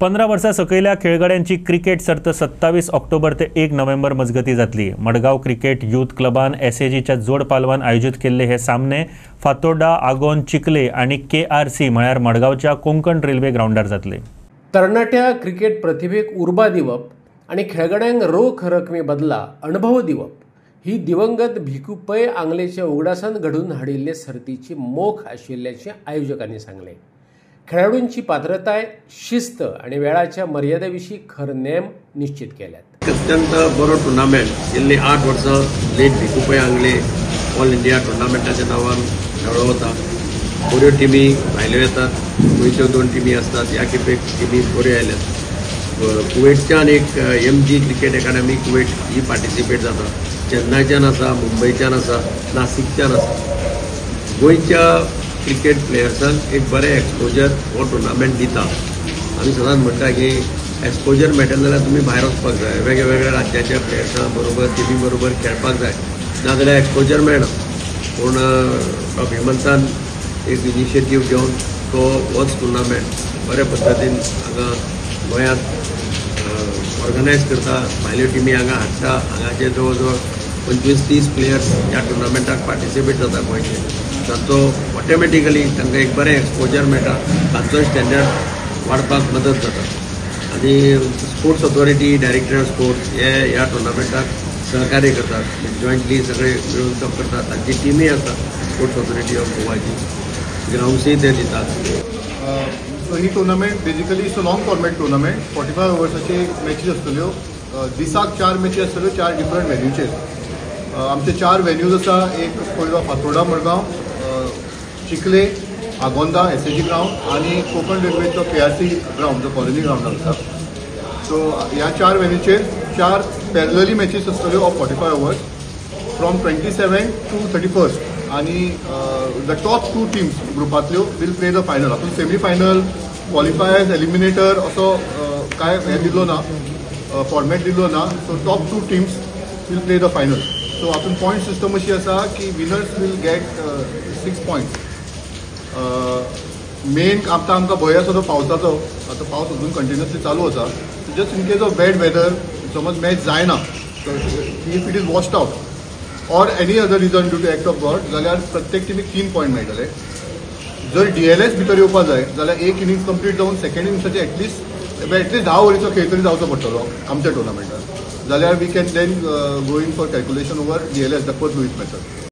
15 वर्सां सकयल्या खेळगड्यांची क्रिकेट सर्त 27 ऑक्टोबर ते 1 नोव्हेंबर मजगती जातली। मडगांव क्रिकेट यूथ क्लबान एसएजीच्या जोड पालवान आयोजित केल्ले हे सामने फातोर्डा, आगोंद, चिखले आणि केआरसी म्हळ्यार मडगांवच्या कोंकण रेल्वे ग्राउंडार जातले। तरणाट्या क्रिकेट प्रतिभेक उर्बा दिवप आणि खेळगड्यांक रोख रकमे बदला अनुभव दिवप ही दिवंगत भिकू पै आंगलेच्या उगडासान घडून हाडिल्ले सर्तीची मोख आशिल्ल्याचे आयोजकांनी सांगले। खेळाडूंची पात्रताय, शिस्त आणि वेळाच्या मर्यादेविषयी खर नेम निश्चित केल्यात। अत्यंत बरो टुर्नामेंट गेल्ली 8 वर्सां लेट भिकू पै आंगले ऑल इंडिया टुर्नामेंटाच्या नावान खेळो वता। बऱ्यो टिमी भायल्यो येतात, गोंयच्यो 2 टिमी असतात। ह्या खेपेक टिमी बऱ्यो आयल्यात। कुवेतच्यान एक MG क्रिकेट अकादमी कुवेत ही पार्टिसिपेट जाता। चेन्नईच्यान आसा, मुंबईच्यान आसा, नाशिकच्यान आसा। गोंयच्या क्रिकेट प्लेयर्सांक एक बरें एक्सपोजर हो टुर्नामेंट दिता। आमी सदांच म्हणटा की एक्सपोजर मेळटलें जाल्यार तुमी भायर वचपाक जाय, वेगळ्या राज्याच्या प्लेयर्सां बरोबर टिमी बरोबर खेळपाक जाय, नाजाल्यार एक्सपोजर मेळना। पूण डॉ. हेमंतान एक इनिशिएटीव घेवन तो होच टुर्नामेंट बऱ्या पद्दतीन हांगा गोंयांत ऑर्गनायज करता। भायल्यो टिमी हांगा हाडटा। हांगाचे जवळ जवळ 25-30 प्लेयर्स ह्या टुर्नामेंटाक पार्टिसिपेट जाता गोंयचे। ताचो ऑटोमॅटिकली तांकां एक बरें एक्सपोजर मेळटा, तांचो स्टँडर्ड वाडपाक मदत जाता। आनी स्पोर्ट्स ऑथॉरिटी, डायरेक्टर स्पोर्ट्स हे ह्या टुर्नामेंटाक सहकार्य करतात, जॉयंटली सगळे मिळून काम करतात। तांची टिमी आसा स्पोर्ट्स ऑथॉरिटी ऑफ गोवाची, ग्राउंड्सय ते दितात। सो ही tournament basically it's a long format tournament. 45 ओवर्साचे मॅचीस आसतल्यो। दिसाक 4 मॅची आसतल्यो 4 डिफरंट वेन्यूचेर। आमचे 4 वेन्यूज आसा। एक पयलो फातोर्डा मडगांव, चिखले, आगोंदा SAG ग्राउंड आणि कोकण रेल्वेचो KRC ग्राउंड जो कॉलनी ग्राउंडार आसा। सो ह्या 4 वेन्यूचेर 4 पॅरलली मॅचीस आसतल्यो of 45 overs from 27 to 31st। आणि द टॉप 2 टीम्स ग्रुपांतल्यो विल प्ले द फायनल। हातून सेमी फायनल, क्वॉलिफायर्स, एलिमिनेटर असो काय हे दिल्लो ना, फॉर्मॅट दिल्लो ना। So top 2 teams will play the final. So हातून पॉयंट सिस्टम अशी आसा की winners will get 6 points. Main आतां आमकां भंय आसा तो पावसाचो। आतां पावस अजून कंटिन्युअसली चालू आसा। Just in case of bad weather, समज मॅच जायना, if it is washed out or any other reason due to act of God, जाल्यार प्रत्येक टिमीक 3 पॉयंट मेळटले। जर DLS भितर येवपाक जाय जाल्यार एक इनिंग्स कंप्लीट जावन सेकंड इनिंग्साचे एटलीस्ट 10 ओव्हरीचो खेळ तरी जावचो पडटलो आमच्या टुर्नामेंटान। जाल्यार we can then going for calculation over DLS, Duckworth Lewis method.